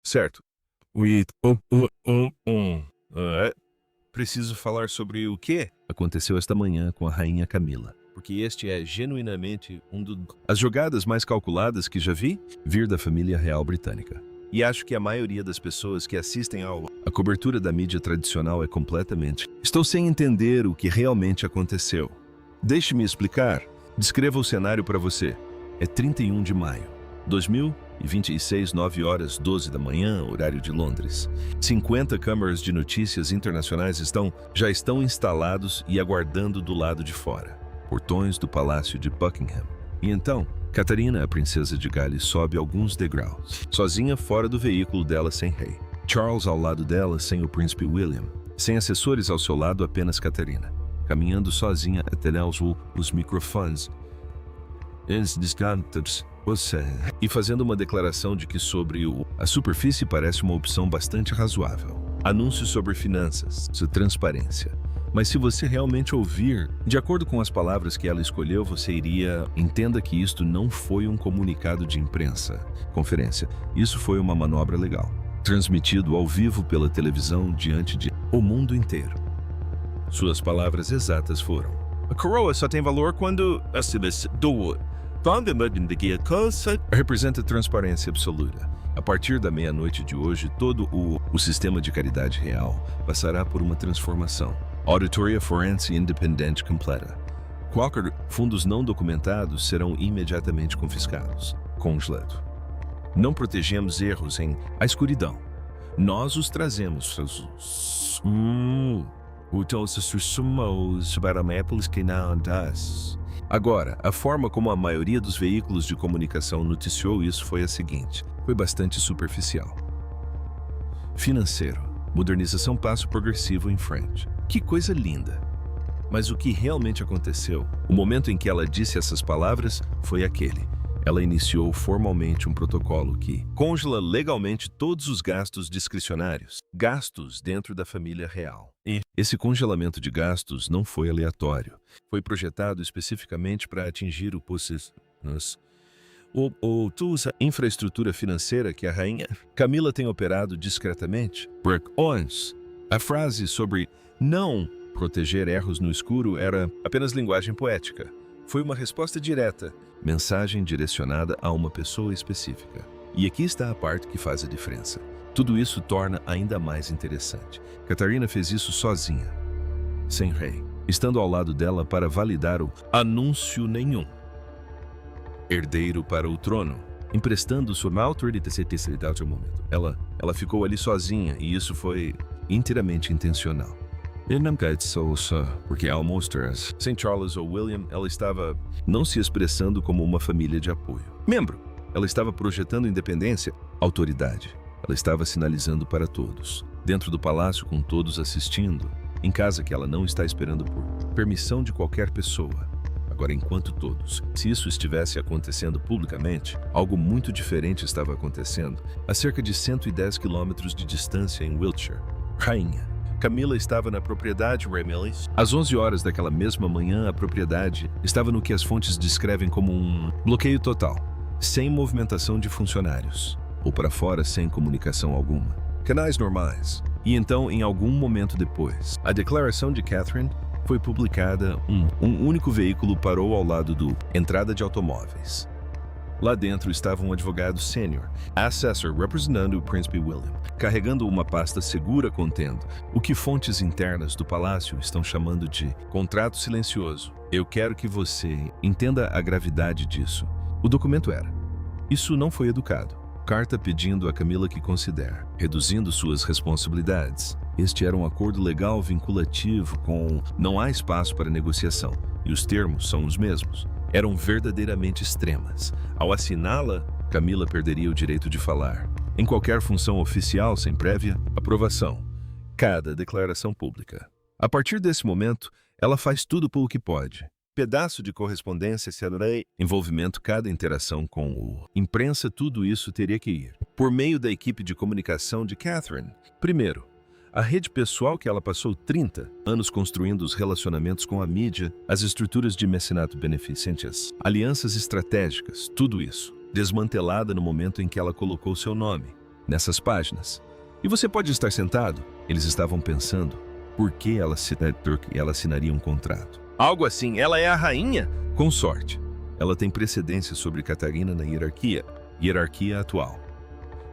Certo. É. Preciso falar sobre o quê? Aconteceu esta manhã com a rainha Camila. Porque este é genuinamente as jogadas mais calculadas que já vi vir da família real britânica. E acho que a maioria das pessoas que assistem a cobertura da mídia tradicional é completamente... Estou sem entender o que realmente aconteceu. Deixe-me explicar. Descreva o cenário para você. É 31 de maio, 2026, 9 horas 12 da manhã, horário de Londres. 50 câmaras de notícias internacionais já estão instalados e aguardando do lado de fora. Portões do Palácio de Buckingham. E então, Catarina, a princesa de Gales, sobe alguns degraus, sozinha fora do veículo dela sem rei. Charles ao lado dela, sem o príncipe William. Sem assessores ao seu lado, apenas Catarina. Caminhando sozinha até os microfones. E fazendo uma declaração de que a superfície parece uma opção bastante razoável. Anúncios sobre finanças, transparência. Mas se você realmente ouvir, de acordo com as palavras que ela escolheu, você iria... Entenda que isto não foi um comunicado de imprensa, conferência. Isso foi uma manobra legal. Transmitido ao vivo pela televisão diante de o mundo inteiro. Suas palavras exatas foram: a coroa só tem valor quando... Representa transparência absoluta. A partir da meia-noite de hoje, todo o sistema de caridade real passará por uma transformação. Auditoria forense independente completa. Qualquer fundos não documentados serão imediatamente confiscados. Congelado. Não protegemos erros em a escuridão. Nós os trazemos. Agora, a forma como a maioria dos veículos de comunicação noticiou isso foi a seguinte. Foi bastante superficial. Financeiro. Modernização passo progressivo em frente. Que coisa linda! Mas o que realmente aconteceu, o momento em que ela disse essas palavras, foi aquele. Ela iniciou formalmente um protocolo que congela legalmente todos os gastos discricionários, gastos dentro da família real. E esse congelamento de gastos não foi aleatório. Foi projetado especificamente para atingir o infraestrutura financeira que a rainha Camila tem operado discretamente. A frase sobre não proteger erros no escuro era apenas linguagem poética. Foi uma resposta direta, mensagem direcionada a uma pessoa específica. E aqui está a parte que faz a diferença. Tudo isso torna ainda mais interessante. Catarina fez isso sozinha, sem rei, estando ao lado dela para validar o anúncio nenhum. Herdeiro para o trono, emprestando sua autoridade ao momento. Ela ficou ali sozinha e isso foi inteiramente intencional. Porque ao mostrar-se sem Charles ou William, ela estava não se expressando como uma família de apoio. Membro, ela estava projetando independência, autoridade. Ela estava sinalizando para todos. Dentro do palácio, com todos assistindo. Em casa que ela não está esperando por permissão de qualquer pessoa. Agora, enquanto todos, se isso estivesse acontecendo publicamente, algo muito diferente estava acontecendo a cerca de 110 quilômetros de distância em Wiltshire. Rainha Camila estava na propriedade Ramillies. Às 11 horas daquela mesma manhã, a propriedade estava no que as fontes descrevem como um bloqueio total, sem movimentação de funcionários, ou para fora sem comunicação alguma. Canais normais. E então, em algum momento depois, a declaração de Catherine foi publicada. Um único veículo parou ao lado do entrada de automóveis. Lá dentro estava um advogado sênior, assessor representando o príncipe William, carregando uma pasta segura contendo o que fontes internas do palácio estão chamando de contrato silencioso. Eu quero que você entenda a gravidade disso. O documento era: isso não foi educado. Carta pedindo a Camila que considere, reduzindo suas responsabilidades. Este era um acordo legal vinculativo com não há espaço para negociação, e os termos são os mesmos. Eram verdadeiramente extremas. Ao assiná-la, Camila perderia o direito de falar, em qualquer função oficial sem prévia aprovação. Cada declaração pública. A partir desse momento, ela faz tudo pelo que pode. Pedaço de correspondência, envolvimento, cada interação com o imprensa, tudo isso teria que ir por meio da equipe de comunicação de Catherine. Primeiro, a rede pessoal que ela passou 30 anos construindo os relacionamentos com a mídia, as estruturas de mecenato beneficentes, alianças estratégicas, tudo isso, desmantelada no momento em que ela colocou seu nome. nessas páginas. E você pode estar sentado. Eles estavam pensando por que ela assinaria um contrato. Algo assim, ela é a rainha? Com sorte. Ela tem precedência sobre Catarina na hierarquia atual.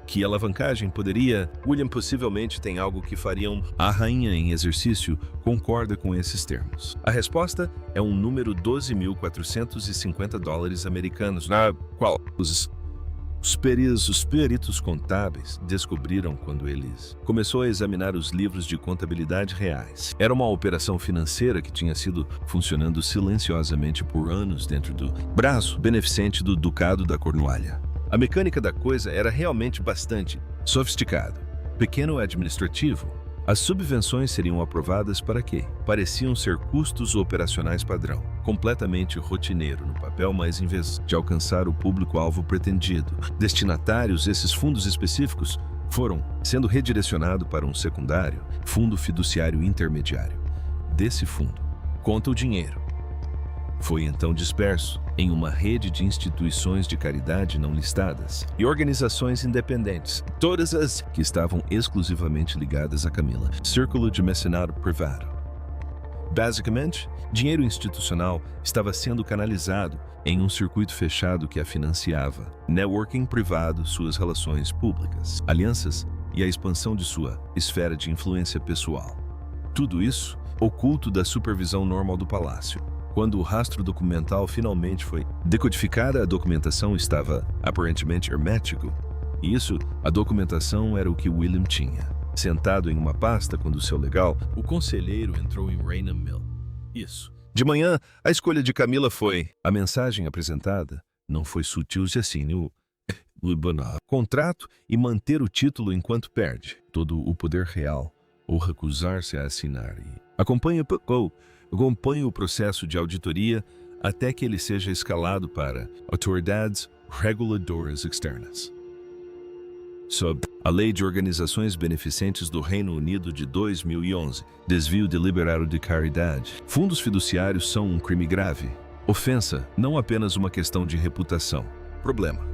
Que alavancagem poderia... William possivelmente tem algo que fariam... A rainha em exercício concorda com esses termos. A resposta é um número $12.450 americanos, na qual os peritos contábeis descobriram quando eles começou a examinar os livros de contabilidade reais. Era uma operação financeira que tinha sido funcionando silenciosamente por anos dentro do braço beneficente do Ducado da Cornualha. A mecânica da coisa era realmente bastante sofisticada. Pequeno administrativo. As subvenções seriam aprovadas para quê? Pareciam ser custos operacionais padrão, completamente rotineiro no papel, mas em vez de alcançar o público-alvo pretendido, destinatários, esses fundos específicos foram sendo redirecionados para um secundário, fundo fiduciário intermediário. Desse fundo, conta o dinheiro. Foi então disperso em uma rede de instituições de caridade não listadas e organizações independentes, todas as que estavam exclusivamente ligadas a Camila. Círculo de mecenato privado. Basicamente, dinheiro institucional estava sendo canalizado em um circuito fechado que a financiava, networking privado, suas relações públicas, alianças e a expansão de sua esfera de influência pessoal. Tudo isso oculto da supervisão normal do palácio. Quando o rastro documental finalmente foi decodificado, a documentação estava aparentemente hermético. E isso, a documentação era o que William tinha. Sentado em uma pasta quando o seu legal, o conselheiro entrou em Raynham Mill. Isso. De manhã, a escolha de Camila foi... A mensagem apresentada não foi sutil assim, o contrato e manter o título enquanto perde todo o poder real ou recusar-se a assinar. E acompanhe o processo de auditoria até que ele seja escalado para autoridades reguladoras externas. Sob a Lei de Organizações Beneficentes do Reino Unido de 2011, desvio deliberado de caridade, fundos fiduciários são um crime grave. Ofensa, não apenas uma questão de reputação. Problema.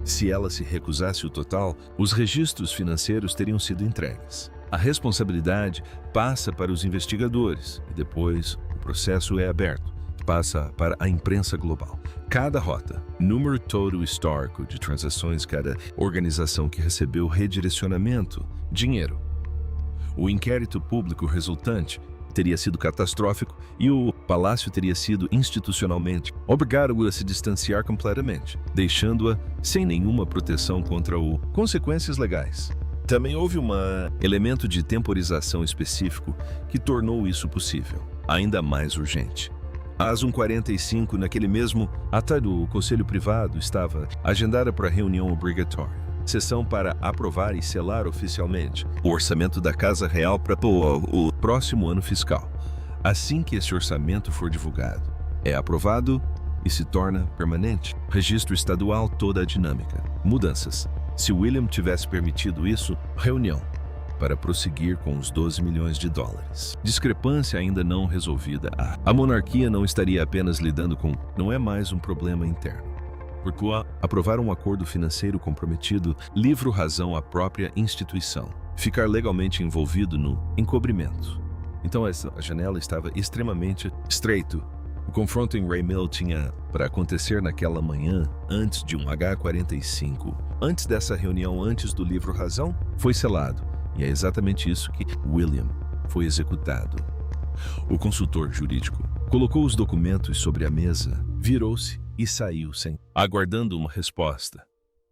Se ela se recusasse o total, os registros financeiros teriam sido entregues. A responsabilidade passa para os investigadores e depois o processo é aberto, passa para a imprensa global. Cada rota, número todo histórico de transações, cada organização que recebeu redirecionamento, dinheiro. O inquérito público resultante teria sido catastrófico e o palácio teria sido institucionalmente obrigado a se distanciar completamente, deixando-a sem nenhuma proteção contra consequências legais. Também houve um elemento de temporização específico que tornou isso possível, ainda mais urgente. Às 1h45, naquele mesmo tarde, o Conselho Privado estava agendada para reunião obrigatória, sessão para aprovar e selar oficialmente o orçamento da Casa Real para o próximo ano fiscal. Assim que esse orçamento for divulgado, é aprovado e se torna permanente. Registro estadual, toda a dinâmica. Mudanças. Se William tivesse permitido isso, reunião para prosseguir com os $12 milhões. Discrepância ainda não resolvida. A monarquia não estaria apenas lidando com... Não é mais um problema interno. Porque aprovar um acordo financeiro comprometido livra razão à própria instituição. Ficar legalmente envolvido no encobrimento. Então a janela estava extremamente estreito. O confronto em Raynham Mill tinha para acontecer naquela manhã, antes de um H45. Antes dessa reunião, antes do livro Razão, foi selado. E é exatamente isso que William foi executado. O consultor jurídico colocou os documentos sobre a mesa, virou-se e saiu aguardando uma resposta.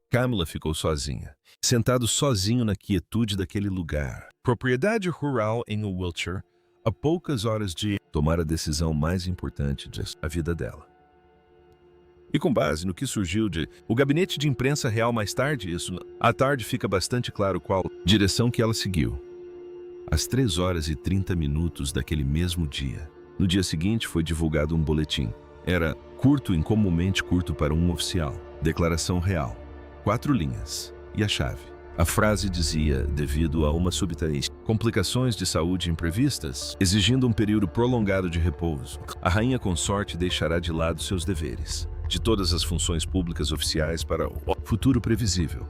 Camila ficou sozinha, sentado sozinho na quietude daquele lugar. Propriedade rural em Wiltshire, a poucas horas de tomar a decisão mais importante da vida dela. E com base no que surgiu o gabinete de imprensa real mais tarde, à tarde fica bastante claro qual direção que ela seguiu. Às 3h30 daquele mesmo dia, no dia seguinte foi divulgado um boletim. Era curto, incomumente curto para um oficial. Declaração real. 4 linhas. E a chave. A frase dizia, devido a uma súbita complicações de saúde imprevistas, exigindo um período prolongado de repouso, a rainha consorte deixará de lado seus deveres, de todas as funções públicas oficiais para o futuro previsível.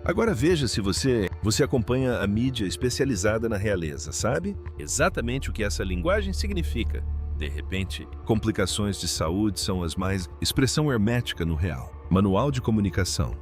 Agora veja se você acompanha a mídia especializada na realeza, sabe? Exatamente o que essa linguagem significa. De repente, complicações de saúde são as mais expressão hermética no real. Manual de comunicação.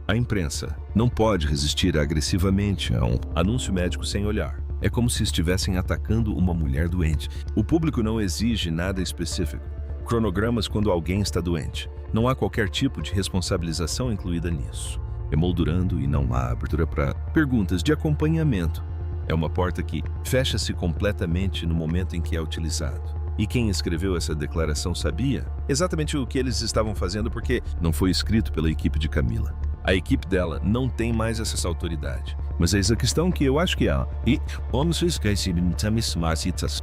A imprensa não pode resistir agressivamente a um anúncio médico sem olhar. É como se estivessem atacando uma mulher doente. O público não exige nada específico. Cronogramas quando alguém está doente. Não há qualquer tipo de responsabilização incluída nisso. Emoldurando e não há abertura para perguntas de acompanhamento. É uma porta que fecha-se completamente no momento em que é utilizado. E quem escreveu essa declaração sabia exatamente o que eles estavam fazendo porque não foi escrito pela equipe de Camila. A equipe dela não tem mais essa autoridade. Mas eis a questão que eu acho que há. E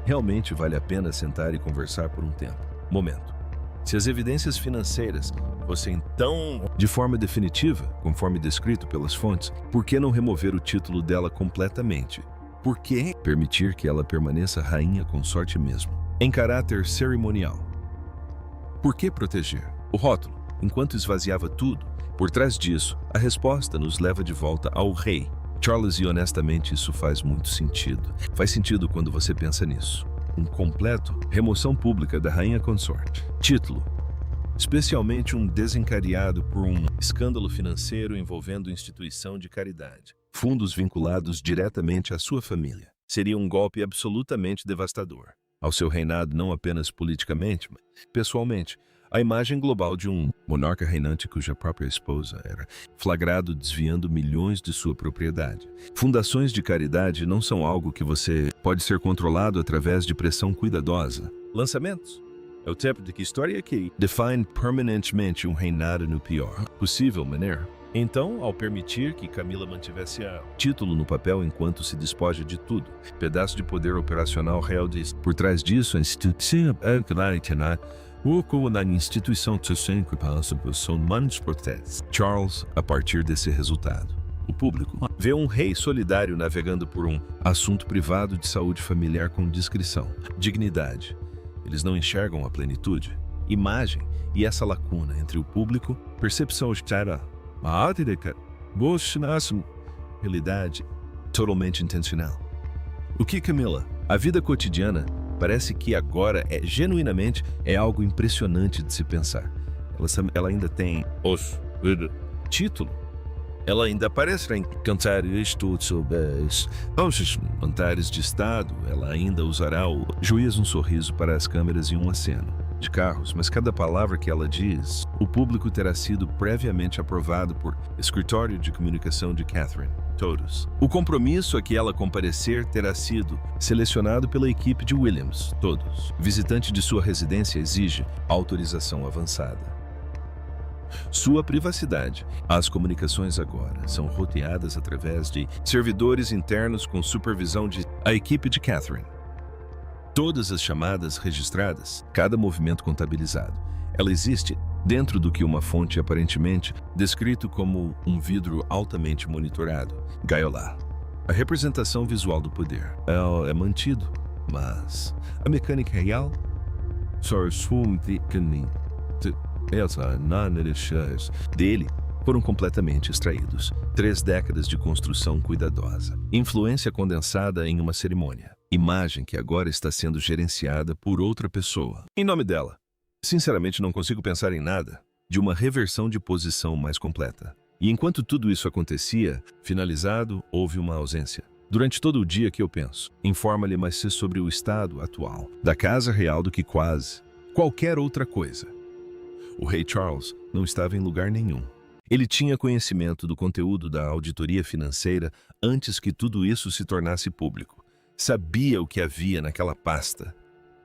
realmente vale a pena sentar e conversar por um tempo. Momento. Se as evidências financeiras fossem tão de forma definitiva, conforme descrito pelas fontes, por que não remover o título dela completamente? Por que permitir que ela permaneça rainha consorte mesmo, em caráter cerimonial? Por que proteger o rótulo, enquanto esvaziava tudo? Por trás disso, a resposta nos leva de volta ao rei. Charles, e honestamente isso faz muito sentido. Faz sentido quando você pensa nisso. Um completo remoção pública da rainha consorte. Título. Especialmente um desencadeado por um escândalo financeiro envolvendo instituição de caridade. Fundos vinculados diretamente à sua família. Seria um golpe absolutamente devastador. Ao seu reinado, não apenas politicamente, mas pessoalmente. A imagem global de um monarca reinante cuja própria esposa era flagrado desviando milhões de sua propriedade. Fundações de caridade não são algo que você pode ser controlado através de pressão cuidadosa. Lançamentos. É o tipo de história que define permanentemente um reinado no pior possível maneira. Então, ao permitir que Camila mantivesse o título no papel enquanto se despoja de tudo, pedaço de poder operacional real diz. Por trás disso, a instituição na instituição são humanos protestos. Charles, a partir desse resultado, o público vê um rei solidário navegando por um assunto privado de saúde familiar com discrição, dignidade. Eles não enxergam a plenitude, imagem e essa lacuna entre o público, percepção externa, realidade totalmente intencional. O que Camila? A vida cotidiana parece que agora genuinamente algo impressionante de se pensar. Ela ainda tem título. Ela ainda aparece em cantares sobre os cantares de Estado. Ela ainda usará o juiz um sorriso para as câmeras e um aceno de carros, mas cada palavra que ela diz, o público terá sido previamente aprovado por escritório de comunicação de Catherine. Todos. O compromisso a que ela comparecer terá sido selecionado pela equipe de Williams. Todos. Visitante de sua residência exige autorização avançada. Sua privacidade. As comunicações agora são roteadas através de servidores internos com supervisão de a equipe de Catherine. Todas as chamadas registradas, cada movimento contabilizado. Ela existe dentro do que uma fonte aparentemente descrito como um vidro altamente monitorado. Gaiola. A representação visual do poder é mantido, mas a mecânica real dele foram completamente extraídos. 3 décadas de construção cuidadosa. Influência condensada em uma cerimônia. Imagem que agora está sendo gerenciada por outra pessoa. Em nome dela. Sinceramente, não consigo pensar em nada de uma reversão de posição mais completa. E enquanto tudo isso acontecia, finalizado, houve uma ausência. Durante todo o dia que eu penso, informa-lhe mais sobre o estado atual da Casa Real do que quase qualquer outra coisa. O rei Charles não estava em lugar nenhum. Ele tinha conhecimento do conteúdo da auditoria financeira antes que tudo isso se tornasse público. Sabia o que havia naquela pasta.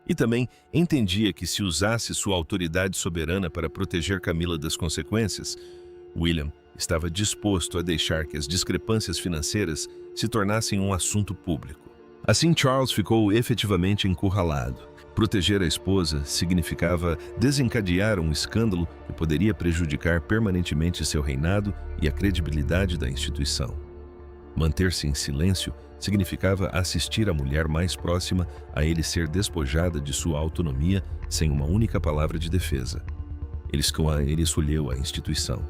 E também entendia que se usasse sua autoridade soberana para proteger Camila das consequências, William estava disposto a deixar que as discrepâncias financeiras se tornassem um assunto público. Assim, Charles ficou efetivamente encurralado. Proteger a esposa significava desencadear um escândalo que poderia prejudicar permanentemente seu reinado e a credibilidade da instituição. Manter-se em silêncio significava assistir a mulher mais próxima a ele ser despojada de sua autonomia sem uma única palavra de defesa. Ele escolheu a instituição.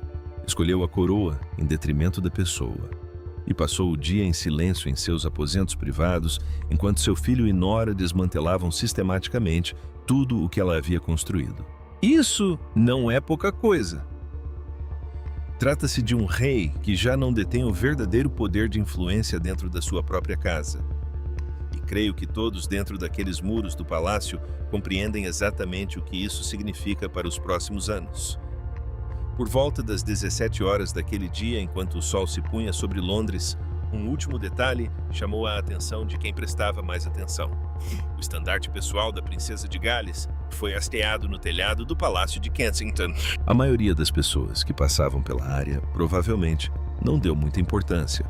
Escolheu a coroa em detrimento da pessoa e passou o dia em silêncio em seus aposentos privados, enquanto seu filho e nora desmantelavam sistematicamente tudo o que ela havia construído. Isso não é pouca coisa. Trata-se de um rei que já não detém o verdadeiro poder de influência dentro da sua própria casa. E creio que todos dentro daqueles muros do palácio compreendem exatamente o que isso significa para os próximos anos. Por volta das 17 horas daquele dia, enquanto o sol se punha sobre Londres, um último detalhe chamou a atenção de quem prestava mais atenção. O estandarte pessoal da princesa de Gales foi hasteado no telhado do Palácio de Kensington. A maioria das pessoas que passavam pela área provavelmente não deu muita importância.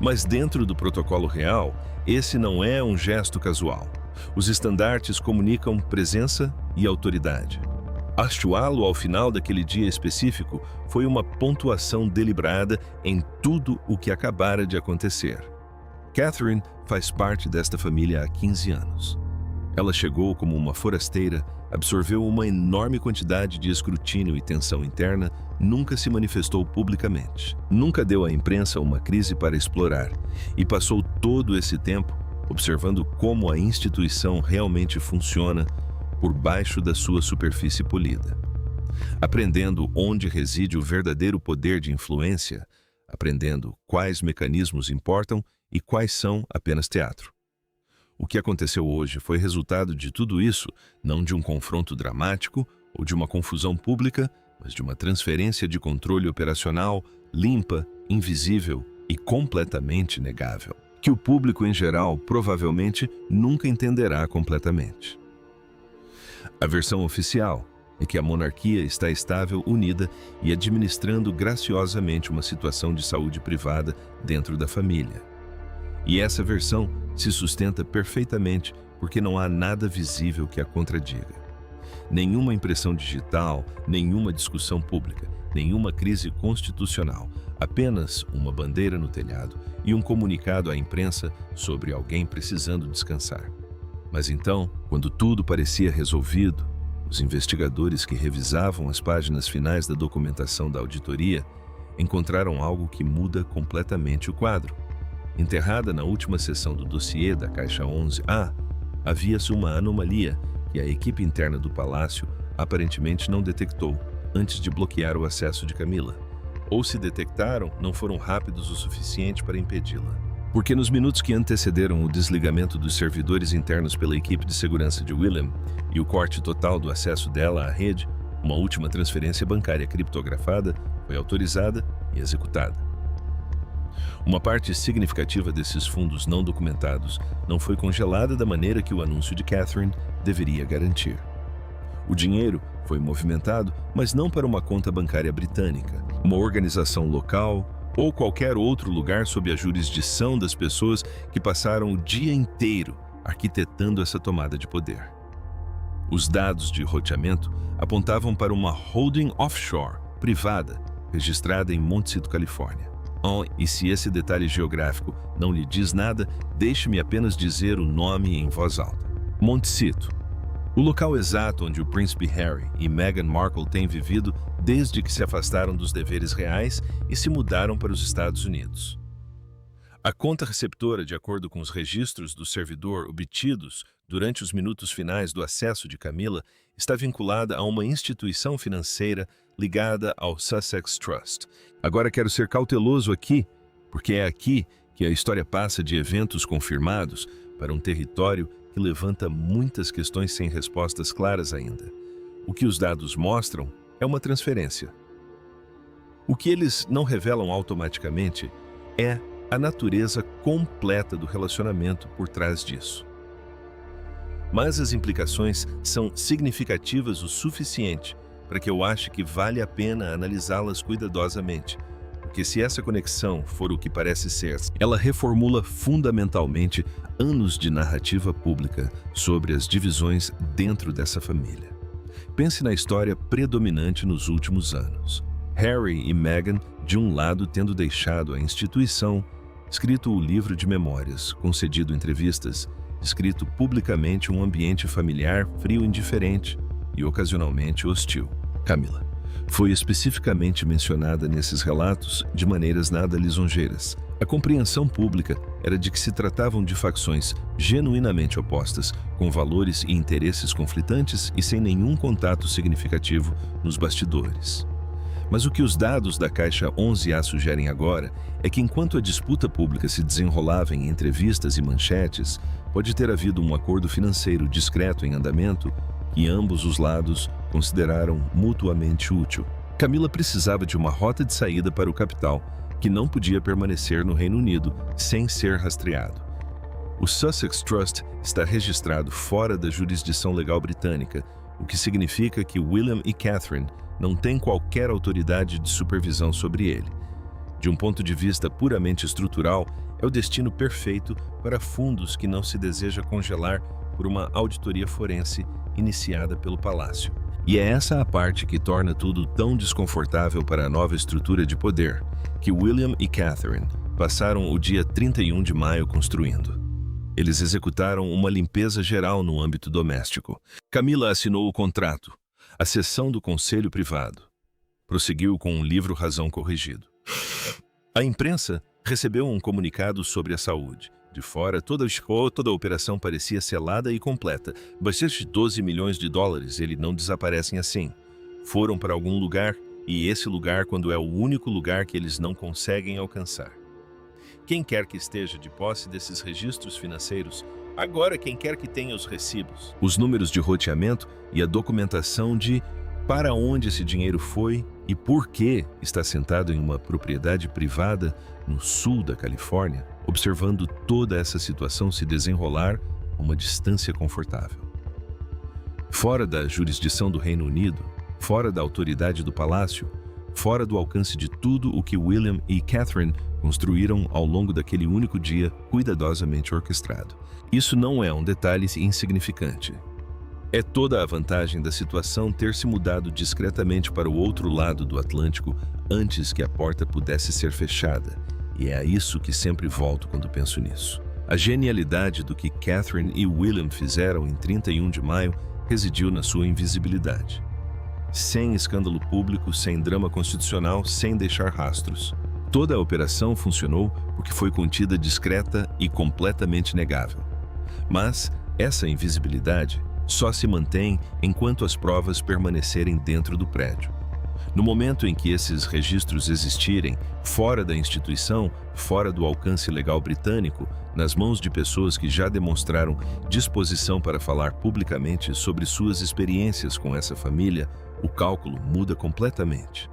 Mas dentro do protocolo real, esse não é um gesto casual. Os estandartes comunicam presença e autoridade. Hasteá-lo ao final daquele dia específico foi uma pontuação deliberada em tudo o que acabara de acontecer. Catherine faz parte desta família há 15 anos. Ela chegou como uma forasteira, absorveu uma enorme quantidade de escrutínio e tensão interna, nunca se manifestou publicamente, nunca deu à imprensa uma crise para explorar e passou todo esse tempo observando como a instituição realmente funciona por baixo da sua superfície polida, aprendendo onde reside o verdadeiro poder de influência, aprendendo quais mecanismos importam e quais são apenas teatro. O que aconteceu hoje foi resultado de tudo isso, não de um confronto dramático ou de uma confusão pública, mas de uma transferência de controle operacional limpa, invisível e completamente negável, que o público em geral provavelmente nunca entenderá completamente. A versão oficial é que a monarquia está estável, unida e administrando graciosamente uma situação de saúde privada dentro da família. E essa versão se sustenta perfeitamente porque não há nada visível que a contradiga. Nenhuma impressão digital, nenhuma discussão pública, nenhuma crise constitucional, apenas uma bandeira no telhado e um comunicado à imprensa sobre alguém precisando descansar. Mas então, quando tudo parecia resolvido, os investigadores que revisavam as páginas finais da documentação da auditoria encontraram algo que muda completamente o quadro. Enterrada na última seção do dossiê da Caixa 11A, havia-se uma anomalia que a equipe interna do palácio aparentemente não detectou antes de bloquear o acesso de Camila. Ou se detectaram, não foram rápidos o suficiente para impedi-la. Porque nos minutos que antecederam o desligamento dos servidores internos pela equipe de segurança de William e o corte total do acesso dela à rede, uma última transferência bancária criptografada foi autorizada e executada. Uma parte significativa desses fundos não documentados não foi congelada da maneira que o anúncio de Catherine deveria garantir. O dinheiro foi movimentado, mas não para uma conta bancária britânica, uma organização local ou qualquer outro lugar sob a jurisdição das pessoas que passaram o dia inteiro arquitetando essa tomada de poder. Os dados de roteamento apontavam para uma holding offshore, privada, registrada em Montecito, Califórnia. E se esse detalhe geográfico não lhe diz nada, deixe-me apenas dizer o nome em voz alta. Montecito. O local exato onde o príncipe Harry e Meghan Markle têm vivido desde que se afastaram dos deveres reais e se mudaram para os Estados Unidos. A conta receptora, de acordo com os registros do servidor obtidos durante os minutos finais do acesso de Camila, está vinculada a uma instituição financeira ligada ao Sussex Trust. Agora quero ser cauteloso aqui, porque é aqui que a história passa de eventos confirmados para um território que levanta muitas questões sem respostas claras ainda. O que os dados mostram é uma transferência. O que eles não revelam automaticamente é a natureza completa do relacionamento por trás disso. Mas as implicações são significativas o suficiente para que eu ache que vale a pena analisá-las cuidadosamente, porque se essa conexão for o que parece ser, ela reformula fundamentalmente anos de narrativa pública sobre as divisões dentro dessa família. Pense na história predominante nos últimos anos. Harry e Meghan, de um lado, tendo deixado a instituição, escrito o livro de memórias, concedido entrevistas, escrito publicamente um ambiente familiar frio e indiferente e ocasionalmente hostil. Camila, foi especificamente mencionada nesses relatos de maneiras nada lisonjeiras. A compreensão pública era de que se tratavam de facções genuinamente opostas, com valores e interesses conflitantes e sem nenhum contato significativo nos bastidores. Mas o que os dados da Caixa 11A sugerem agora é que enquanto a disputa pública se desenrolava em entrevistas e manchetes, pode ter havido um acordo financeiro discreto em andamento que ambos os lados consideraram mutuamente útil. Camila precisava de uma rota de saída para o capital, que não podia permanecer no Reino Unido sem ser rastreado. O Sussex Trust está registrado fora da jurisdição legal britânica, o que significa que William e Catherine não têm qualquer autoridade de supervisão sobre ele. De um ponto de vista puramente estrutural, é o destino perfeito para fundos que não se deseja congelar por uma auditoria forense iniciada pelo Palácio. E é essa a parte que torna tudo tão desconfortável para a nova estrutura de poder que William e Catherine passaram o dia 31 de maio construindo. Eles executaram uma limpeza geral no âmbito doméstico. Camila assinou o contrato, a sessão do conselho privado. Prosseguiu com um livro-razão corrigido. A imprensa recebeu um comunicado sobre a saúde. De fora, toda a operação parecia selada e completa. Bastante de 12 milhões de dólares, eles não desaparecem assim. Foram para algum lugar, e esse lugar quando é o único lugar que eles não conseguem alcançar. Quem quer que esteja de posse desses registros financeiros, agora quem quer que tenha os recibos, os números de roteamento e a documentação de para onde esse dinheiro foi e por que está sentado em uma propriedade privada no sul da Califórnia, observando toda essa situação se desenrolar a uma distância confortável. Fora da jurisdição do Reino Unido, fora da autoridade do Palácio, fora do alcance de tudo o que William e Catherine construíram ao longo daquele único dia cuidadosamente orquestrado. Isso não é um detalhe insignificante. É toda a vantagem da situação ter se mudado discretamente para o outro lado do Atlântico antes que a porta pudesse ser fechada, e é a isso que sempre volto quando penso nisso. A genialidade do que Catherine e William fizeram em 31 de maio residiu na sua invisibilidade. Sem escândalo público, sem drama constitucional, sem deixar rastros. Toda a operação funcionou porque foi contida discreta e completamente negável. Mas essa invisibilidade só se mantém enquanto as provas permanecerem dentro do prédio. No momento em que esses registros existirem, fora da instituição, fora do alcance legal britânico, nas mãos de pessoas que já demonstraram disposição para falar publicamente sobre suas experiências com essa família, o cálculo muda completamente.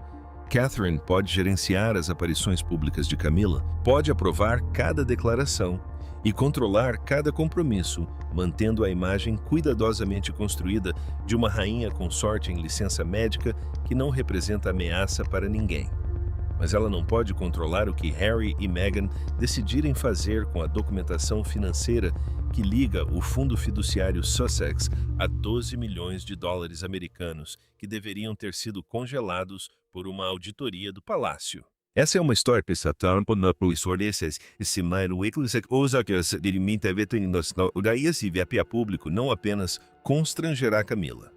Catherine pode gerenciar as aparições públicas de Camila, pode aprovar cada declaração e controlar cada compromisso, mantendo a imagem cuidadosamente construída de uma rainha consorte em licença médica que não representa ameaça para ninguém. Mas ela não pode controlar o que Harry e Meghan decidirem fazer com a documentação financeira que liga o fundo fiduciário Sussex a 12 milhões de dólares americanos que deveriam ter sido congelados por uma auditoria do Palácio. Essa é uma história que está tão a público não apenas constrangerá Camila.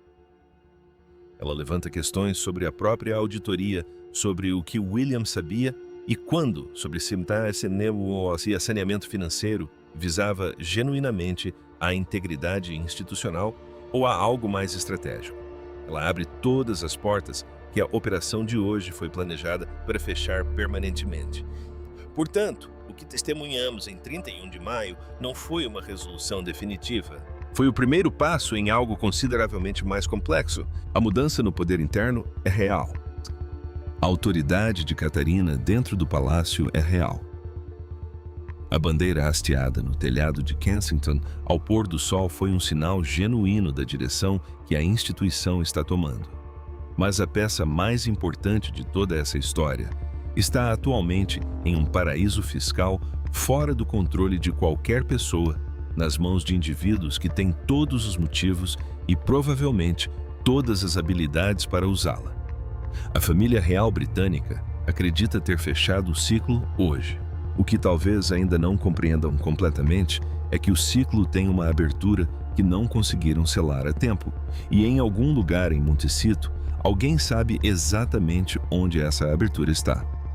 Ela levanta questões sobre a própria auditoria, sobre o que William sabia e quando, sobre se saneamento financeiro visava genuinamente a integridade institucional ou a algo mais estratégico. Ela abre todas as portas que a operação de hoje foi planejada para fechar permanentemente. Portanto, o que testemunhamos em 31 de maio não foi uma resolução definitiva. Foi o primeiro passo em algo consideravelmente mais complexo. A mudança no poder interno é real. A autoridade de Catarina dentro do palácio é real. A bandeira hasteada no telhado de Kensington ao pôr do sol foi um sinal genuíno da direção que a instituição está tomando. Mas a peça mais importante de toda essa história está atualmente em um paraíso fiscal fora do controle de qualquer pessoa, nas mãos de indivíduos que têm todos os motivos e provavelmente todas as habilidades para usá-la. A família real britânica acredita ter fechado o ciclo hoje. O que talvez ainda não compreendam completamente é que o ciclo tem uma abertura que não conseguiram selar a tempo, e em algum lugar em Montecito, Alguém sabe exatamente onde essa abertura está.